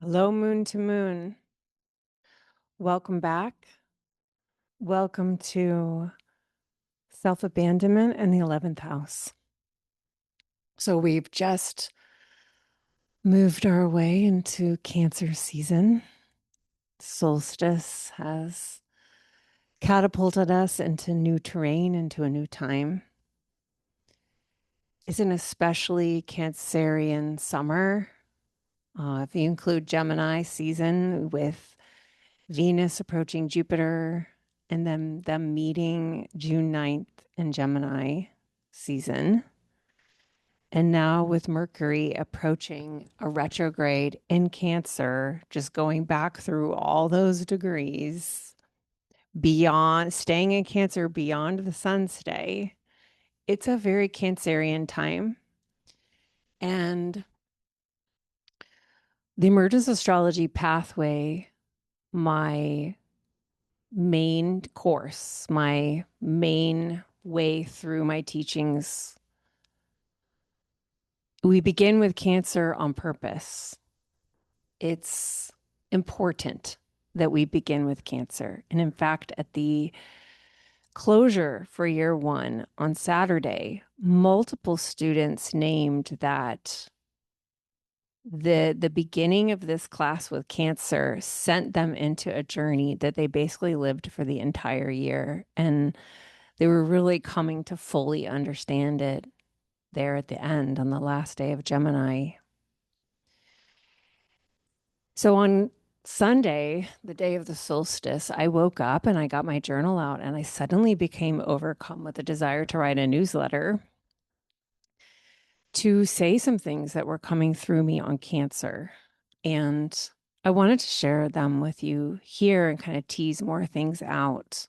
Hello, moon to moon. Welcome back. Welcome to Self-Abandonment and the 11th House. So we've just moved our way into Cancer season. Solstice has catapulted us into new terrain, into a new time. It's an especially Cancerian summer. If you include Gemini season with Venus approaching Jupiter and then them meeting June 9th in Gemini season. And now with Mercury approaching a retrograde in Cancer, just going back through all those degrees, beyond staying in Cancer beyond the sun's day, it's a very Cancerian time. And the Emergence Astrology Pathway, my main course, my main way through my teachings, we begin with Cancer on purpose. It's important that we begin with Cancer. And in fact, at the closure for year one on Saturday, multiple students named that the beginning of this class with Cancer sent them into a journey that they basically lived for the entire year. And they were really coming to fully understand it there at the end on the last day of Gemini. So on Sunday, the day of the solstice, I woke up and I got my journal out and I suddenly became overcome with a desire to write a newsletter to say some things that were coming through me on Cancer. And I wanted to share them with you here and kind of tease more things out.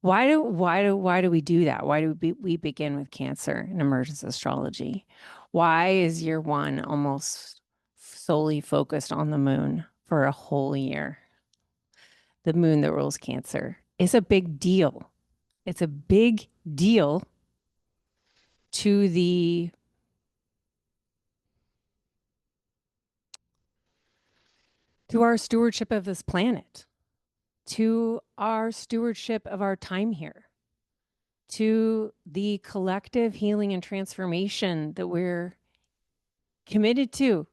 Why do we do that? Why do we begin with Cancer in emergence astrology? Why is year one almost solely focused on the moon for a whole year? The moon that rules Cancer. It's a big deal. It's a big deal to our stewardship of this planet, to our stewardship of our time here, to the collective healing and transformation that we're committed to.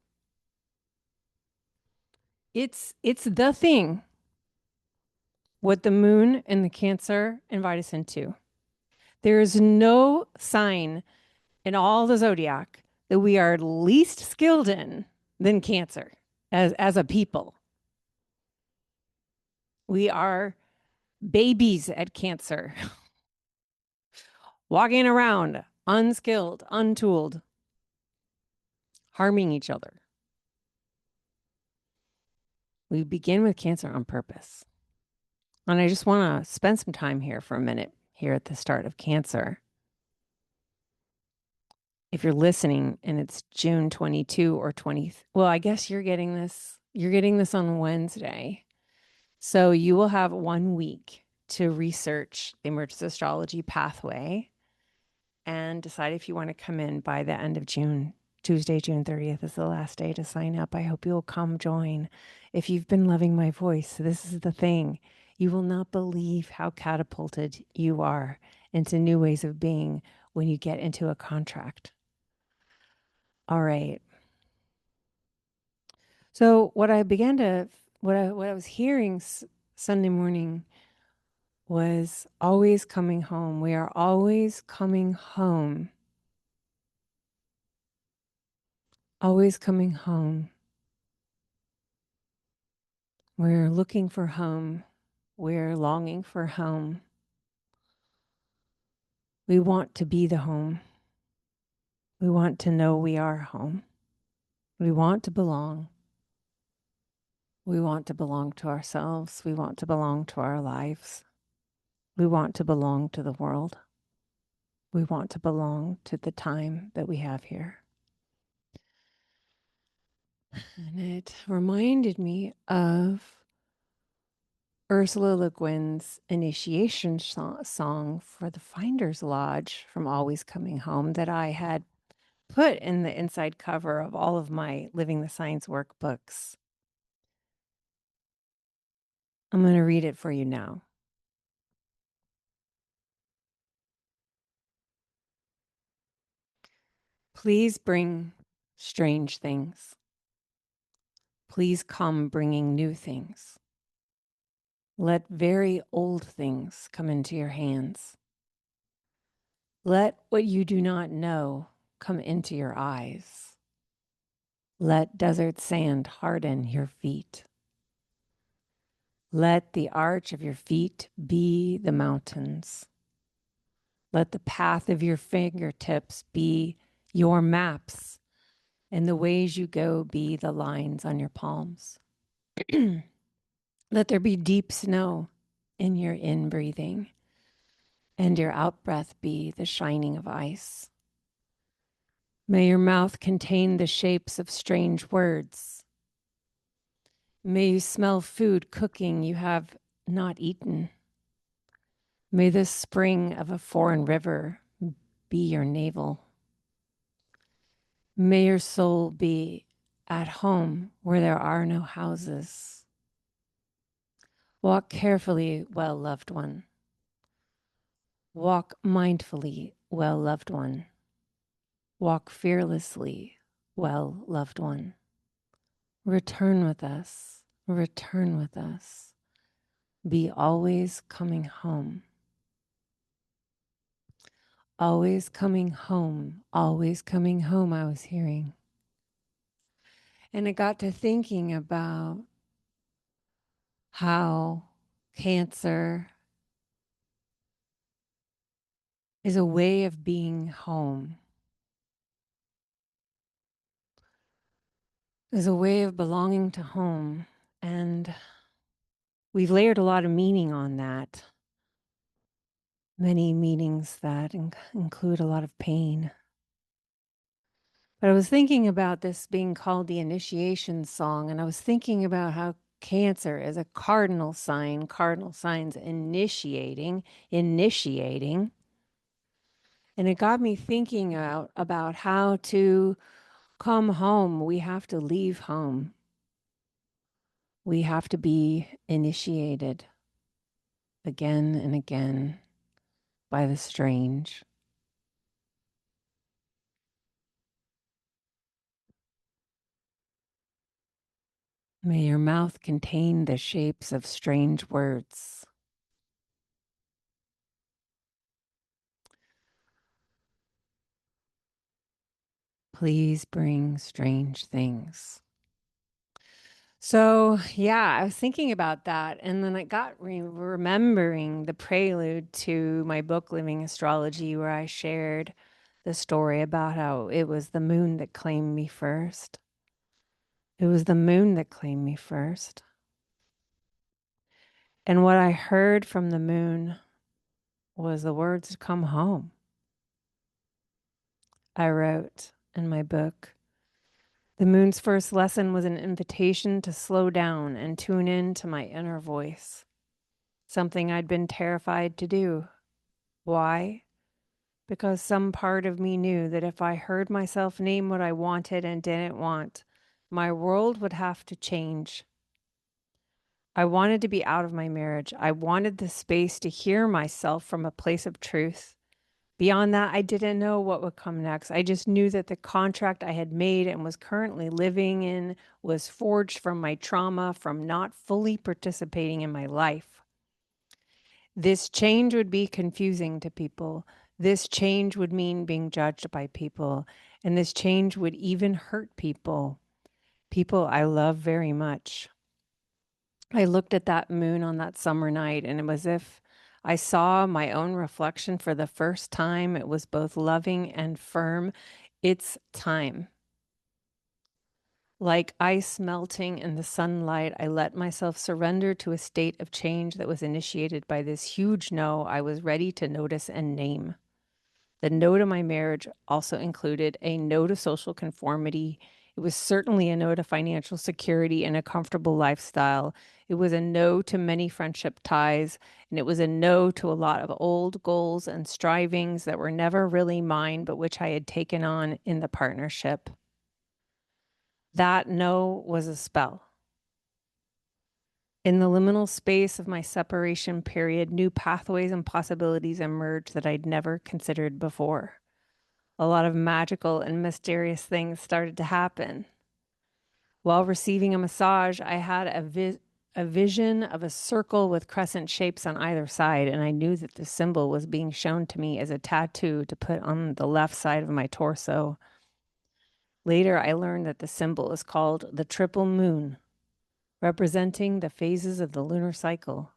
It's the thing what the moon and the Cancer invite us into. There is no sign in all the zodiac that we are least skilled in than Cancer as a people. We are babies at Cancer, walking around unskilled, untooled, harming each other. We begin with Cancer on purpose. And I just want to spend some time here for a minute here at the start of Cancer. If you're listening and it's June 22 or 20, well, I guess you're getting this on Wednesday. So you will have 1 week to research the Emergence Astrology Pathway and decide if you want to come in by the end of June. Tuesday, June 30th is the last day to sign up. I hope you'll come join. If you've been loving my voice, this is the thing. You will not believe how catapulted you are into new ways of being when you get into a contract. All right. So what I was hearing Sunday morning was always coming home. We are always coming home. Always coming home. We're looking for home. We're longing for home. We want to be the home. We want to know we are home. We want to belong. We want to belong to ourselves. We want to belong to our lives. We want to belong to the world. We want to belong to the time that we have here. And it reminded me of Ursula Le Guin's initiation song for the Finder's Lodge from Always Coming Home that I had put in the inside cover of all of my Living the Signs workbooks. I'm going to read it for you now. Please bring strange things. Please come bringing new things. Let very old things come into your hands. Let what you do not know come into your eyes. Let desert sand harden your feet. Let the arch of your feet be the mountains. Let the path of your fingertips be your maps, and the ways you go be the lines on your palms. Let there be deep snow in your in-breathing, and your out-breath be the shining of ice. May your mouth contain the shapes of strange words. May you smell food cooking you have not eaten. May the spring of a foreign river be your navel. May your soul be at home where there are no houses. Walk carefully, well-loved one. Walk mindfully, well-loved one. Walk fearlessly, well-loved one. Return with us, return with us. Be always coming home. Always coming home, always coming home, I was hearing. And I got to thinking about how Cancer is a way of being home, is a way of belonging to home. And we've layered a lot of meaning on that. Many meanings that include a lot of pain. But I was thinking about this being called the initiation song, and I was thinking about how Cancer is a cardinal sign, cardinal signs initiating. And it got me thinking about how to come home. We have to leave home. We have to be initiated again and again by the strange. May your mouth contain the shapes of strange words. Please bring strange things. So, yeah, I was thinking about that. And then I got remembering the prelude to my book, Living Astrology, where I shared the story about how it was the moon that claimed me first. It was the moon that claimed me first. And what I heard from the moon was the words, "Come home." I wrote in my book, the moon's first lesson was an invitation to slow down and tune in to my inner voice, something I'd been terrified to do. Why? Because some part of me knew that if I heard myself name what I wanted and didn't want, my world would have to change. I wanted to be out of my marriage. I wanted the space to hear myself from a place of truth. Beyond that, I didn't know what would come next. I just knew that the contract I had made and was currently living in was forged from my trauma, from not fully participating in my life. This change would be confusing to people. This change would mean being judged by people. And this change would even hurt people, people I love very much. I looked at that moon on that summer night, and it was as if I saw my own reflection for the first time. It was both loving and firm. It's time. Like ice melting in the sunlight, I let myself surrender to a state of change that was initiated by this huge no I was ready to notice and name. The no to my marriage also included a no to social conformity, It was certainly a no to financial security and a comfortable lifestyle. It was a no to many friendship ties, and it was a no to a lot of old goals and strivings that were never really mine, but which I had taken on in the partnership. That no was a spell. In the liminal space of my separation period, new pathways and possibilities emerged that I'd never considered before. A lot of magical and mysterious things started to happen. While receiving a massage, I had a vision of a circle with crescent shapes on either side, and I knew that the symbol was being shown to me as a tattoo to put on the left side of my torso. Later, I learned that the symbol is called the triple moon, representing the phases of the lunar cycle.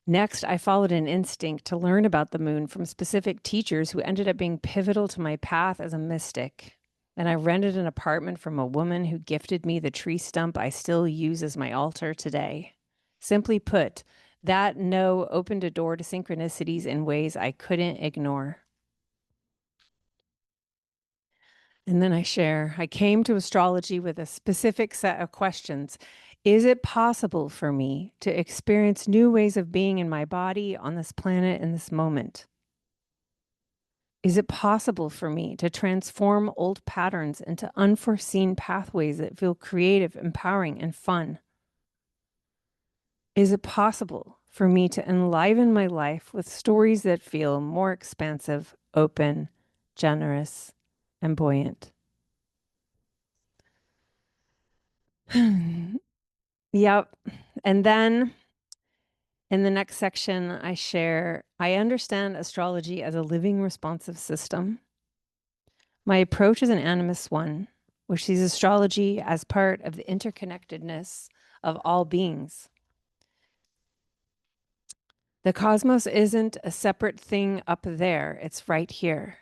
Next, I followed an instinct to learn about the moon from specific teachers who ended up being pivotal to my path as a mystic. And I rented an apartment from a woman who gifted me the tree stump I still use as my altar today. Simply put, that no opened a door to synchronicities in ways I couldn't ignore. And then I came to astrology with a specific set of questions. Is it possible for me to experience new ways of being in my body on this planet in this moment? Is it possible for me to transform old patterns into unforeseen pathways that feel creative, empowering, and fun? Is it possible for me to enliven my life with stories that feel more expansive, open, generous, and buoyant? Yep. And then in the next section, I understand astrology as a living responsive system. My approach is an animist one, which sees astrology as part of the interconnectedness of all beings. The cosmos isn't a separate thing up there, it's right here.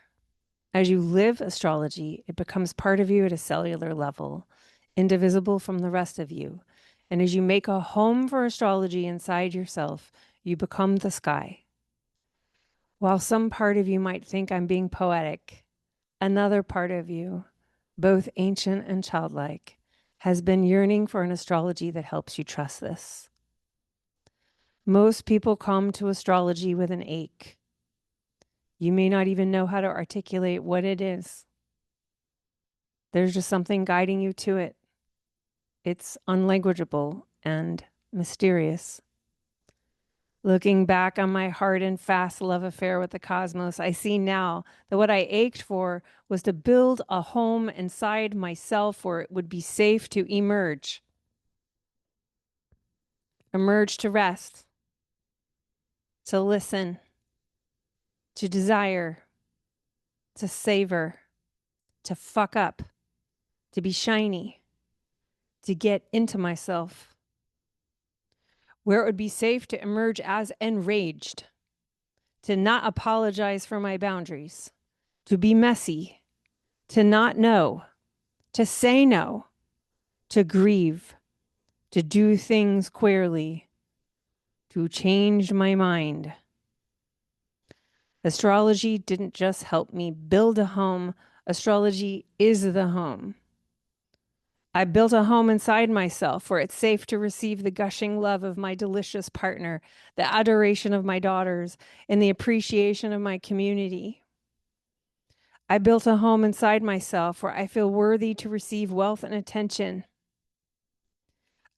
As you live astrology, it becomes part of you at a cellular level, indivisible from the rest of you. And as you make a home for astrology inside yourself, you become the sky. While some part of you might think I'm being poetic, another part of you, both ancient and childlike, has been yearning for an astrology that helps you trust this. Most people come to astrology with an ache. You may not even know how to articulate what it is. There's just something guiding you to it. It's unlanguageable and mysterious. Looking back on my hard and fast love affair with the cosmos, I see now that what I ached for was to build a home inside myself where it would be safe to emerge. Emerge to rest, to listen, to desire, to savor, to fuck up, to be shiny, to get into myself. Where it would be safe to emerge as enraged, to not apologize for my boundaries, to be messy, to not know, to say no, to grieve, to do things queerly, to change my mind. Astrology didn't just help me build a home, astrology is the home. I built a home inside myself where it's safe to receive the gushing love of my delicious partner, the adoration of my daughters, and the appreciation of my community. I built a home inside myself where I feel worthy to receive wealth and attention.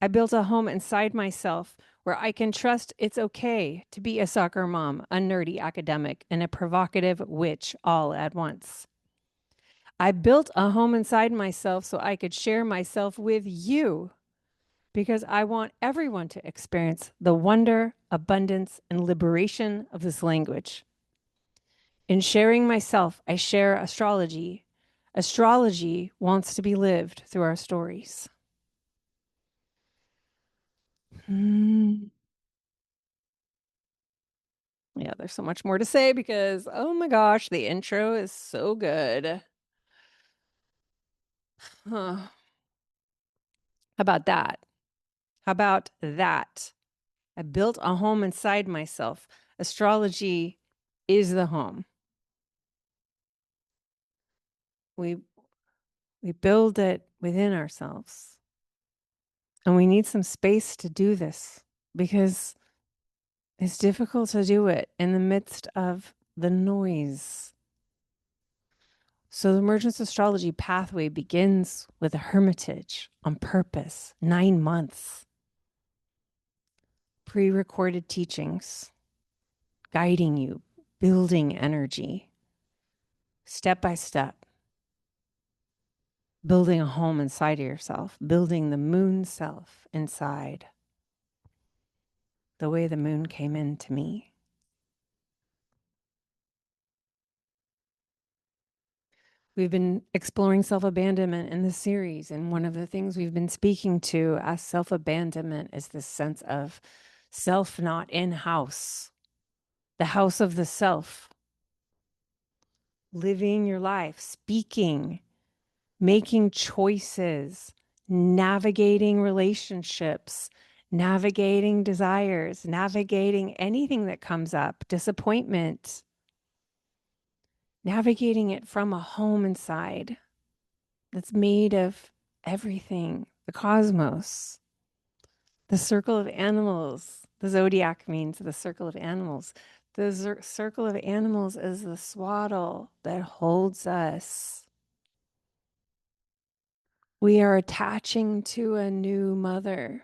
I built a home inside myself where I can trust it's okay to be a soccer mom, a nerdy academic, and a provocative witch all at once. I built a home inside myself so I could share myself with you because I want everyone to experience the wonder, abundance, and liberation of this language. In sharing myself, I share astrology. Astrology wants to be lived through our stories. Yeah, there's so much more to say because, oh my gosh, the intro is so good. Huh. How about that? How about that? I built a home inside myself. Astrology is the home. We We build it within ourselves. And we need some space to do this because it's difficult to do it in the midst of the noise. So the Emergence Astrology Pathway begins with a hermitage on purpose, 9 months, pre-recorded teachings, guiding you, building energy, step by step, building a home inside of yourself, building the moon self inside, the way the moon came into me. We've been exploring self-abandonment in this series, and one of the things we've been speaking to as self-abandonment is this sense of self not in house, the house of the self, living your life, speaking, making choices, navigating relationships, navigating desires, navigating anything that comes up, disappointment, navigating it from a home inside that's made of everything, the cosmos, the circle of animals. The zodiac means the circle of animals. The circle of animals is the swaddle that holds us. We are attaching to a new mother.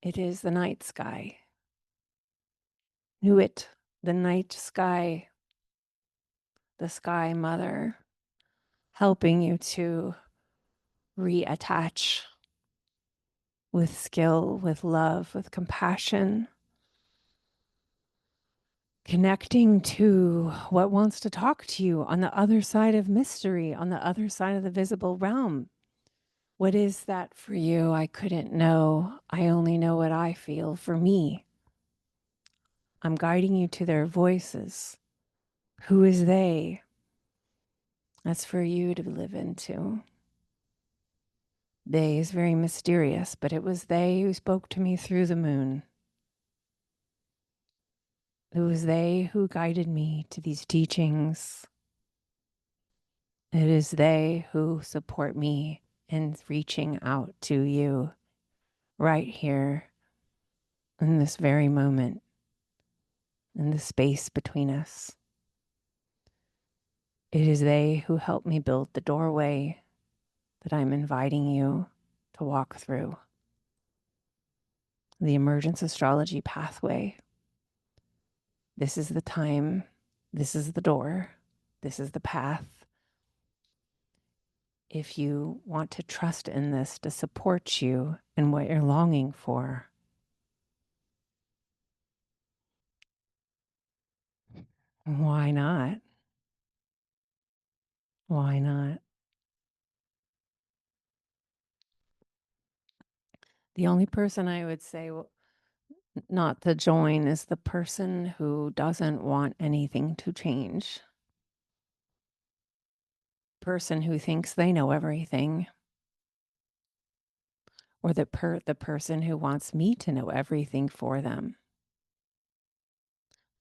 It is the night sky. Nuit, the night sky, the sky mother, helping you to reattach with skill, with love, with compassion, connecting to what wants to talk to you on the other side of mystery, on the other side of the visible realm. What is that for you? I couldn't know. I only know what I feel for me. I'm guiding you to their voices. Who is they? That's for you to live into. They is very mysterious, but it was they who spoke to me through the moon. It was they who guided me to these teachings. It is they who support me in reaching out to you right here in this very moment, in the space between us. It is they who help me build the doorway that I'm inviting you to walk through. The Emergence Astrology Pathway. This is the time. This is the door. This is the path. If you want to trust in this to support you in what you're longing for, why not? Why not? The only person I would say not to join is the person who doesn't want anything to change. Person who thinks they know everything, or the person who wants me to know everything for them.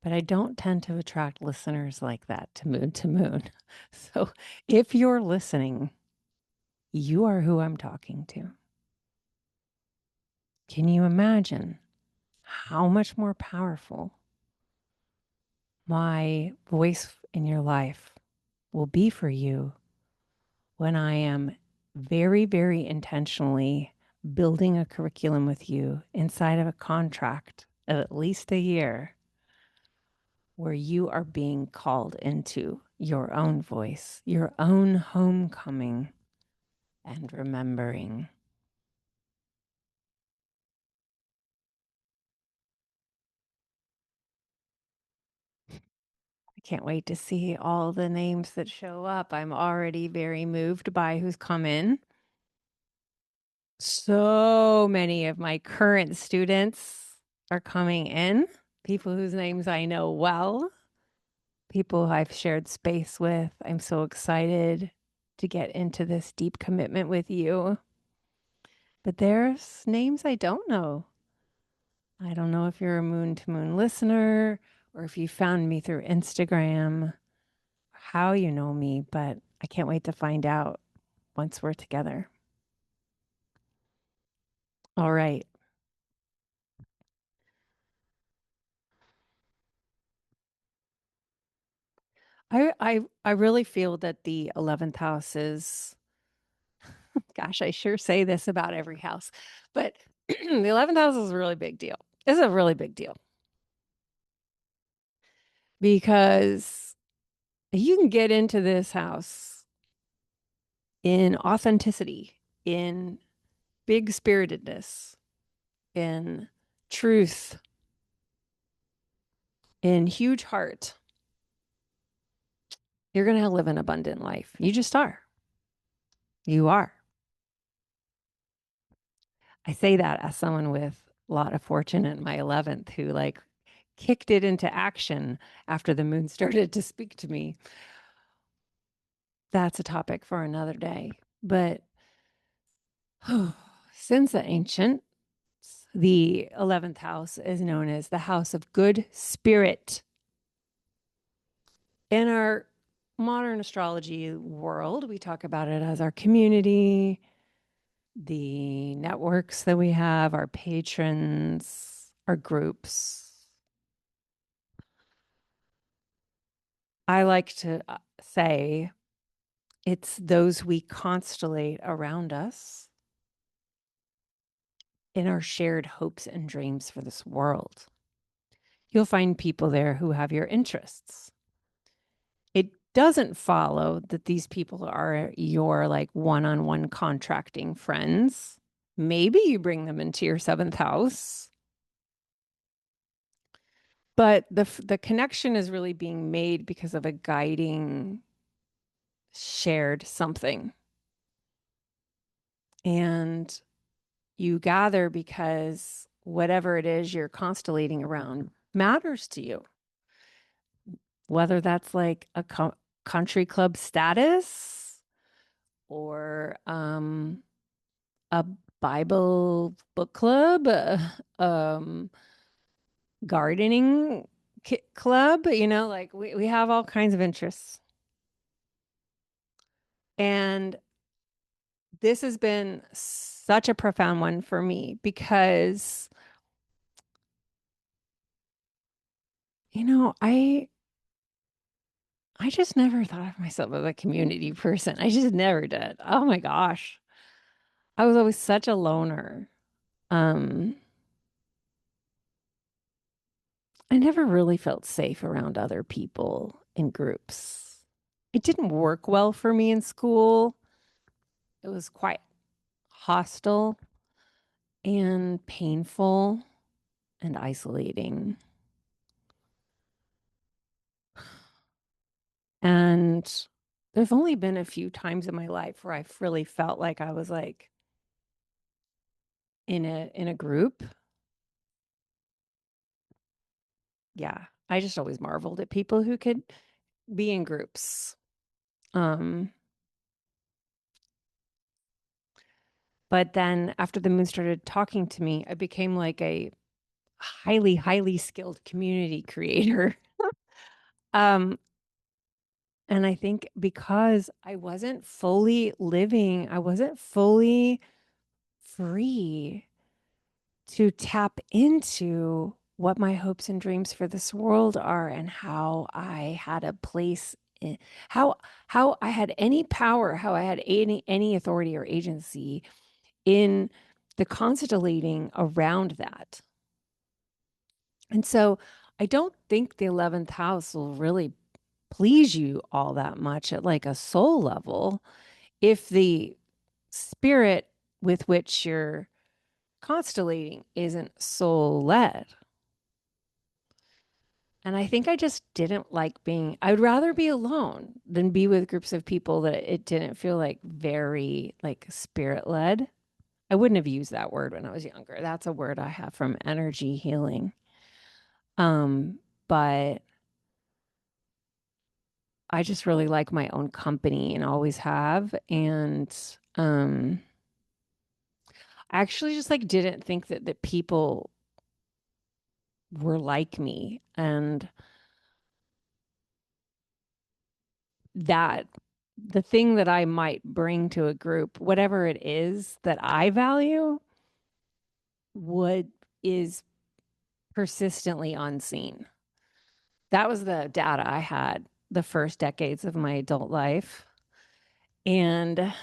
But I don't tend to attract listeners like that to moon to moon. So if you're listening, you are who I'm talking to. Can you imagine how much more powerful my voice in your life will be for you when I am very, very intentionally building a curriculum with you inside of a contract of at least a year where you are being called into your own voice, your own homecoming, and remembering. I can't wait to see all the names that show up. I'm already very moved by who's come in. So many of my current students are coming in, people whose names I know well, people I've shared space with. I'm so excited to get into this deep commitment with you. But there's names I don't know. I don't know if you're a moon to moon listener or if you found me through Instagram, how you know me, but I can't wait to find out once we're together. All right. I really feel that the 11th house is, gosh, I sure say this about every house, but the 11th house is a really big deal. It's a really big deal because you can get into this house in authenticity, in big spiritedness, in truth, in huge heart. You're going to live an abundant life. You just are. You are. I say that as someone with a lot of fortune in my 11th who like kicked it into action after the moon started to speak to me. That's a topic for another day. But since the ancient, the 11th house is known as the house of good spirit. In our modern astrology world, we talk about it as our community, the networks that we have, our patrons, our groups. I like to say it's those we constellate around us in our shared hopes and dreams for this world. You'll find people there who have your interests. It doesn't follow that these people are your like one-on-one contracting friends. Maybe you bring them into your seventh house, but the connection is really being made because of a guiding shared something. And you gather because whatever it is you're constellating around matters to you, whether that's like a country club status or a Bible book club, gardening club, like we have all kinds of interests. And this has been such a profound one for me because, I just never thought of myself as a community person. I just never did. Oh my gosh. I was always such a loner. Um, I never really felt safe around other people in groups. It didn't work well for me in school. It was quite hostile and painful and isolating. And there's only been a few times in my life where I've really felt like I was like in a group. Yeah. I just always marveled at people who could be in groups. Um, but then after the moon started talking to me, I became like a highly, highly skilled community creator. Um, and I think because I wasn't fully free to tap into what my hopes and dreams for this world are and how I had a place in how I had any power, how I had any authority or agency in the constellating around that. And so I don't think the 11th house will really please you all that much at like a soul level if the spirit with which you're constellating isn't soul led. And I think I just didn't like I'd rather be alone than be with groups of people that it didn't feel like very like spirit led. I wouldn't have used that word when I was younger. That's a word I have from energy healing. But I just really like my own company and always have. And I actually just like didn't think that people were like me. And that the thing that I might bring to a group, whatever it is that I value, would is persistently unseen. That was the data I had the first decades of my adult life. And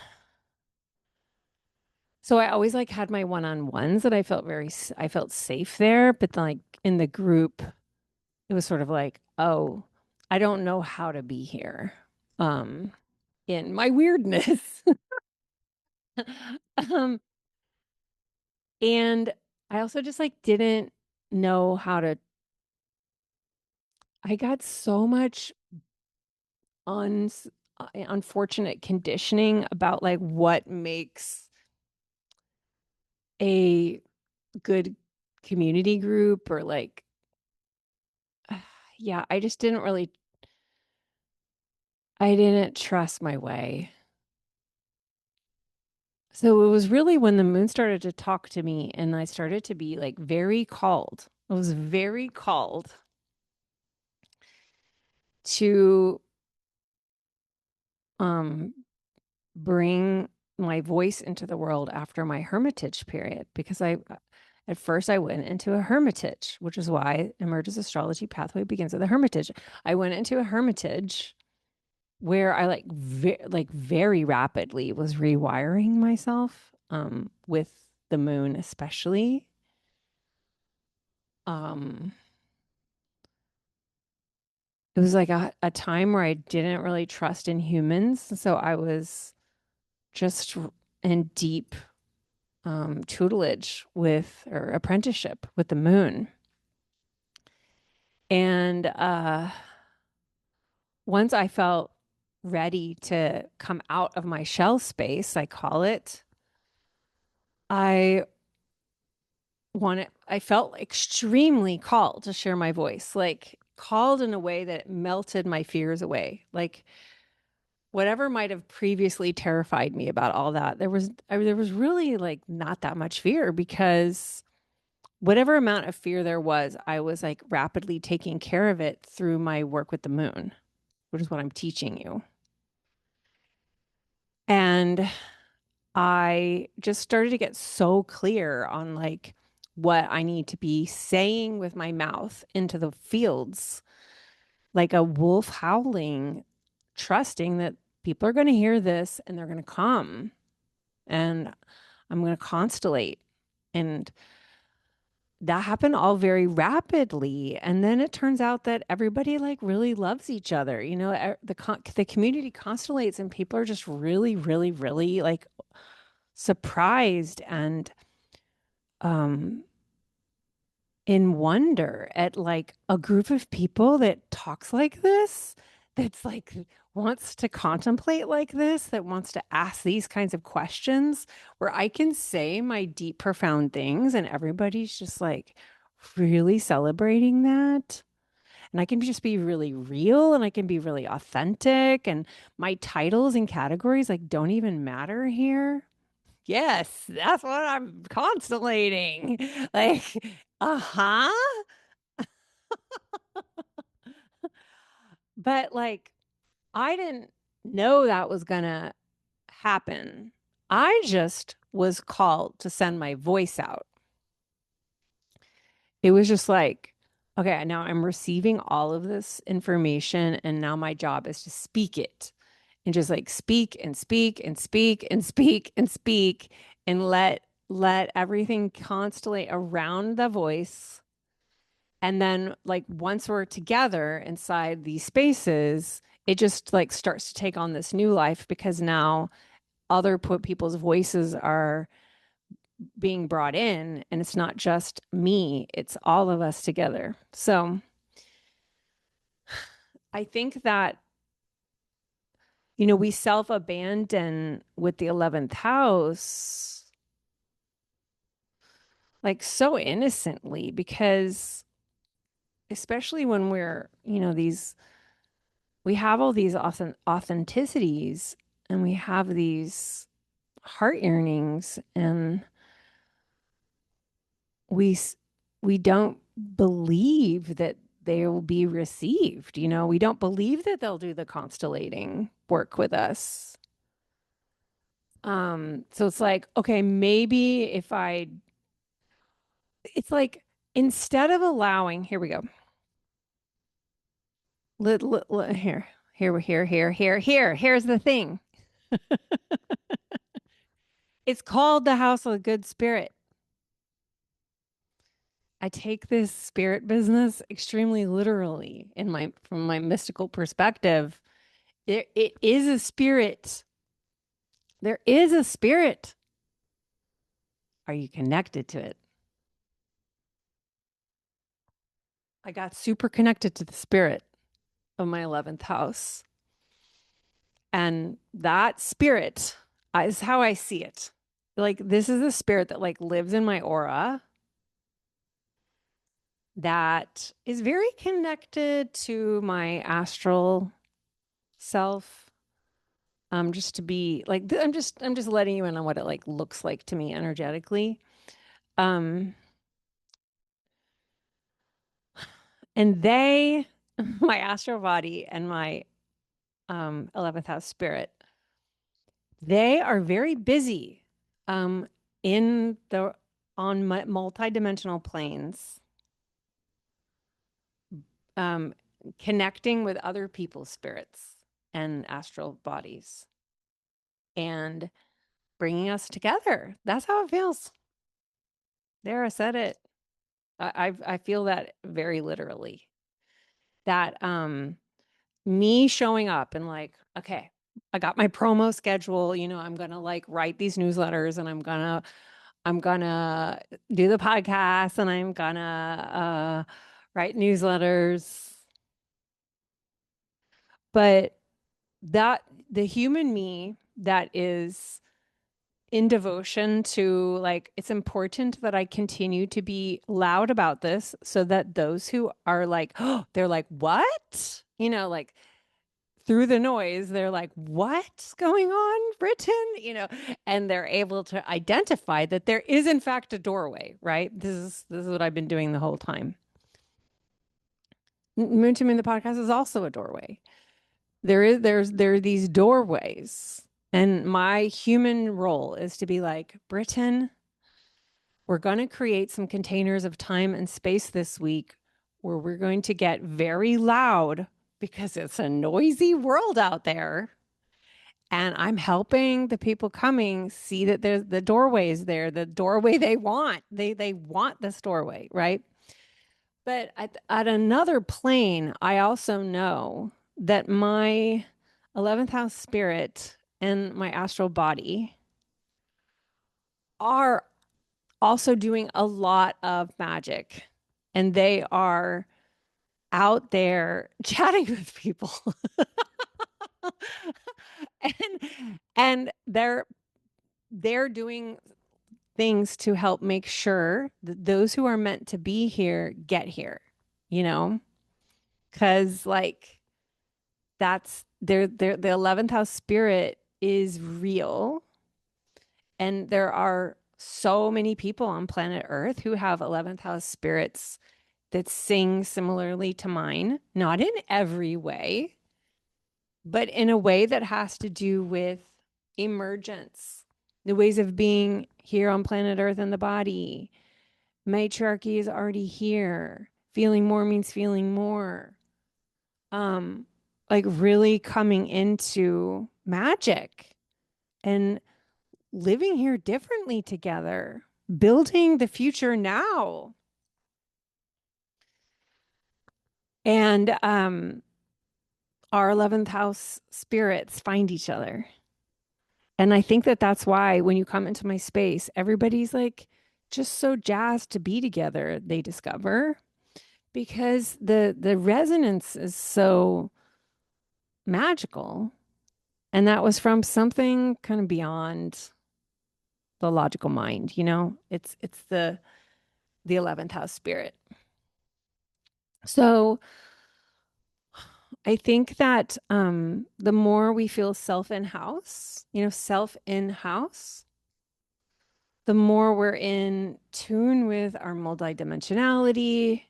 so I always like had my one-on-ones that I felt safe there, but then, like in the group, it was sort of like, oh, I don't know how to be here. Um, in my weirdness. um, and I also just like didn't know how to I got so much un unfortunate conditioning about like what makes a good community group or like yeah, I didn't trust my way. So it was really when the moon started to talk to me and I started to be like very called. I was very called to um bring my voice into the world after my hermitage period because I at first I went into a hermitage, which is why Emergence Astrology Pathway begins with a hermitage. I went into a hermitage where I like very rapidly was rewiring myself with the moon especially. Um it was like a time where I didn't really trust in humans, so I was just in deep tutelage with or apprenticeship with the moon. And once I felt ready to come out of my shell space, I call it, I I felt extremely called to share my voice, like called in a way that melted my fears away. Like whatever might have previously terrified me about all that, there was really like not that much fear because whatever amount of fear there was, I was like rapidly taking care of it through my work with the moon, which is what I'm teaching you. And I just started to get so clear on like what I need to be saying with my mouth into the fields, like a wolf howling, trusting that people are going to hear this and they're going to come and I'm going to constellate. And that happened all very rapidly, and then it turns out that everybody like really loves each other, you know, the community constellates and people are just really like surprised and um in wonder at like a group of people that talks like this, that's like wants to contemplate like this, that wants to ask these kinds of questions where I can say my deep, profound things and everybody's just like really celebrating that. And I can just be really real and I can be really authentic. And my titles and categories like don't even matter here. Yes, that's what I'm constellating. Like, uh-huh. But like, I didn't know that was gonna happen. I just was called to send my voice out. It was just like, okay, now I'm receiving all of this information, and now my job is to speak it and just like speak and speak and speak and speak and speak and let everything constellate around the voice. And then like once we're together inside these spaces, it just like starts to take on this new life because now other people's voices are being brought in and it's not just me, it's all of us together. So I think that, you know, we self abandon with the 11th house like so innocently because, especially when we're, you know, we have all these authenticities and we have these heart yearnings and we we don't believe that they will be received. You know, we don't believe that they'll do the constellating. work with us. So it's like, okay, maybe if I, it's like instead of allowing, here we go. Here, here's the thing. It's called the House of the Good Spirit. I take this spirit business extremely literally in my from my mystical perspective. It is a spirit. There is a spirit. Are you connected to it? I got super connected to the spirit of my 11th house. And that spirit is how I see it. Like this is a spirit that like lives in my aura that is very connected to my astral self. Just to be like I'm just letting you in on what it like looks like to me energetically. Um and they my astral body and my 11th house spirit, they are very busy um in the on multidimensional planes, um connecting with other people's spirits and astral bodies and bringing us together. That's how it feels. There, I said it. I feel that very literally. That me showing up and like, okay, I got my promo schedule, I'm gonna like write these newsletters and I'm gonna do the podcast and I'm gonna write newsletters. But that the human me that is in devotion to like it's important that I continue to be loud about this so that those who are like, oh, they're like, what? Like through the noise, they're like, what's going on, Britain? And they're able to identify that there is in fact a doorway, right? This is what I've been doing the whole time. Moon to Moon, the podcast, is also a doorway. There are these doorways. And my human role is to be like, Britain, we're going to create some containers of time and space this week where we're going to get very loud because it's a noisy world out there. And I'm helping the people coming see that there's the doorway is there, the doorway they want. They want this doorway, right? But at another plane, I also know that my 11th house spirit and my astral body are also doing a lot of magic. And they are out there chatting with people. and they're doing things to help make sure that those who are meant to be here get here, you know? Cuz like that's the 11th house spirit is real, and there are so many people on planet Earth who have 11th house spirits that sing similarly to mine, not in every way, but in a way that has to do with emergence, the ways of being here on planet Earth in the body. Matriarchy is already here. Feeling more means feeling more. Um, like really coming into magic and living here differently together, building the future now. And our 11th house spirits find each other. And I think that that's why when you come into my space, everybody's like just so jazzed to be together, they discover, because the resonance is so magical. And that was from something kind of beyond the logical mind, It's the 11th house spirit. So I think that the more we feel self in house, self in house, the more we're in tune with our multidimensionality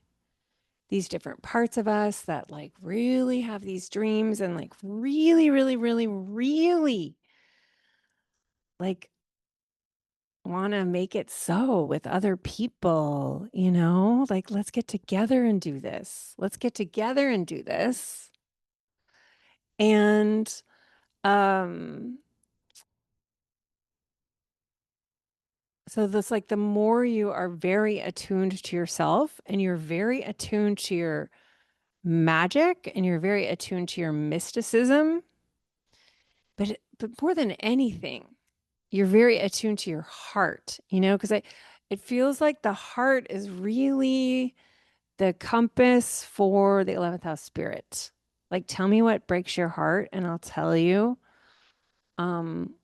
these different parts of us that like really have these dreams and like really, really, really, really like want to make it so with other people, like let's get together and do this. Let's get together and do this. And um so that's like the more you are very attuned to yourself and you're very attuned to your magic and you're very attuned to your mysticism, but more than anything, you're very attuned to your heart, because it feels like the heart is really the compass for the 11th house spirit. Like, tell me what breaks your heart, and I'll tell you um,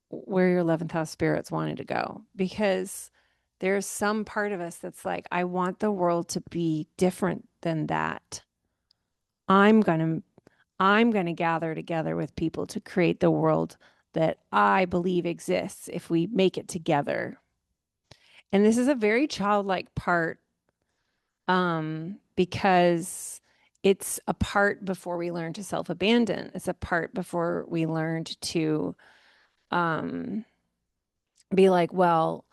where your 11th house spirit's wanting to go. Because there's some part of us that's like, I want the world to be different than that. I'm going to I'm going to gather together with people to create the world that I believe exists if we make it together. And this is a very childlike part because it's a part before we learn to self-abandon. It's a part before we learned to um, be like, well,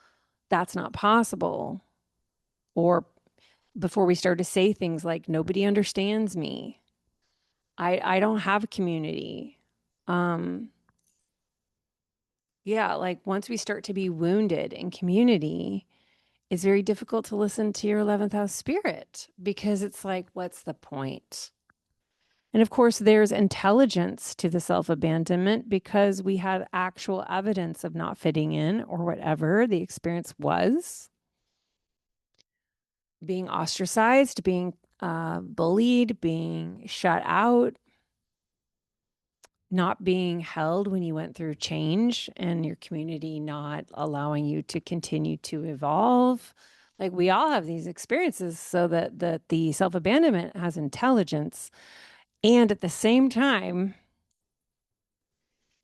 that's not possible. Or before we start to say things like, nobody understands me. I don't have a community. Um, yeah, like once we start to be wounded in community, it's very difficult to listen to your 11th house spirit because it's like, what's the point? And of course, there's intelligence to the self abandonment because we had actual evidence of not fitting in or whatever the experience was, being ostracized, being bullied, being shut out, not being held when you went through change and your community not allowing you to continue to evolve. Like we all have these experiences so that the self-abandonment has intelligence. And at the same time,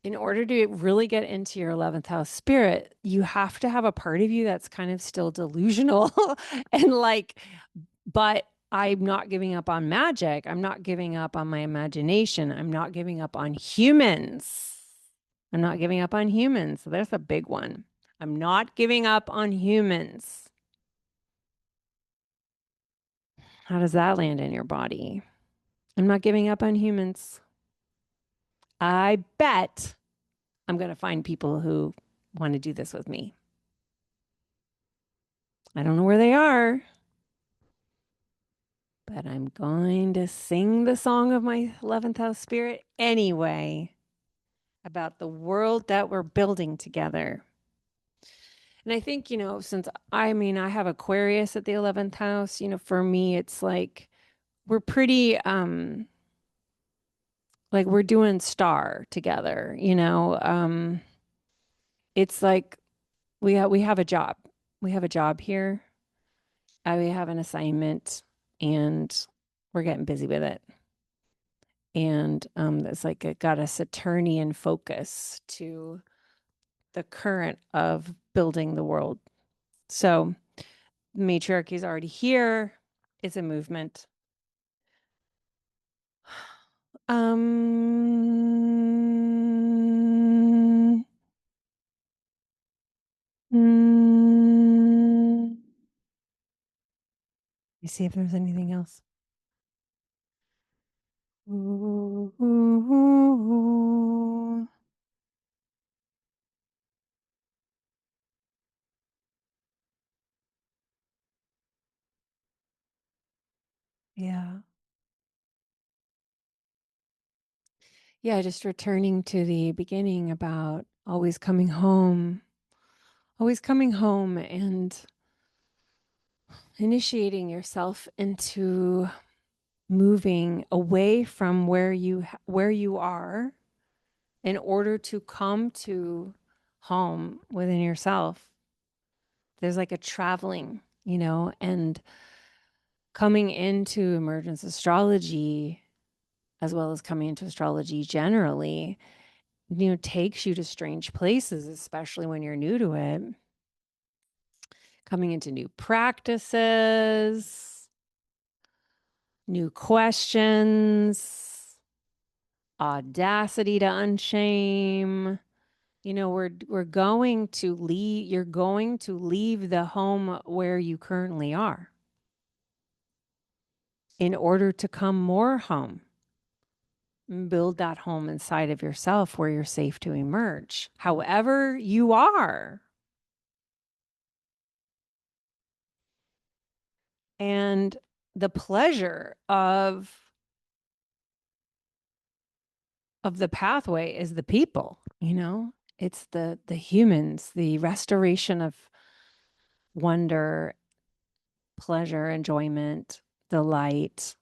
in order to really get into your 11th house spirit, you have to have a part of you that's kind of still delusional and like, but I'm not giving up on magic. I'm not giving up on my imagination. I'm not giving up on humans. I'm not giving up on humans. So there's a big one. I'm not giving up on humans. How does that land in your body? I'm not giving up on humans. I bet I'm going to find people who want to do this with me. I don't know where they are, but I'm going to sing the song of my 11th house spirit anyway about the world that we're building together. And I think, since I have Aquarius at the 11th house, for me, it's like we're pretty, like we're doing star together, it's like we have a job. We have a job here. We have an assignment and we're getting busy with it. And it's like it got a Saturnian focus to the current of building the world. So matriarchy is already here. It's a movement. Um, mm, let me see if there's anything else. Ooh, ooh, ooh. Yeah. Yeah, just returning to the beginning about always coming home and initiating yourself into moving away from where you are in order to come to home within yourself. There's like a traveling, and coming into emergence astrology as well as coming into astrology generally, takes you to strange places, especially when you're new to it. Coming into new practices, new questions, audacity to unshame. You know, we're going to leave, you're going to leave the home where you currently are in order to come more home. Build that home inside of yourself where you're safe to emerge, however you are. And the pleasure of the pathway is the people, you know? It's the humans, the restoration of wonder, pleasure, enjoyment, delight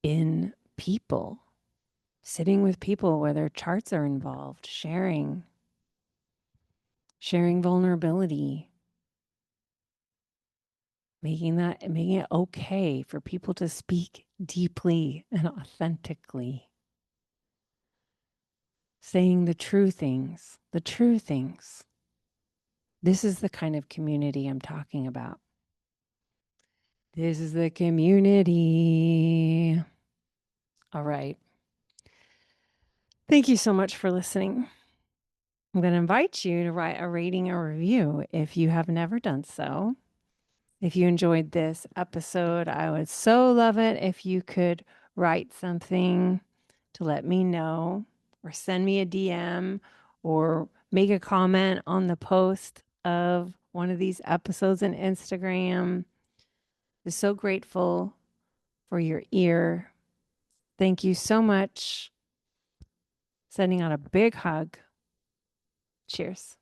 in people. Sitting with people where their charts are involved, sharing vulnerability, making it okay for people to speak deeply and authentically, saying the true things, the true things. This is the kind of community I'm talking about. This is the community. All right. Thank you so much for listening. I'm going to invite you to write a rating or review if you have never done so. If you enjoyed this episode, I would so love it if you could write something to let me know, or send me a DM, or make a comment on the post of one of these episodes on Instagram. I'm so grateful for your ear. Thank you so much. Sending out a big hug. Cheers.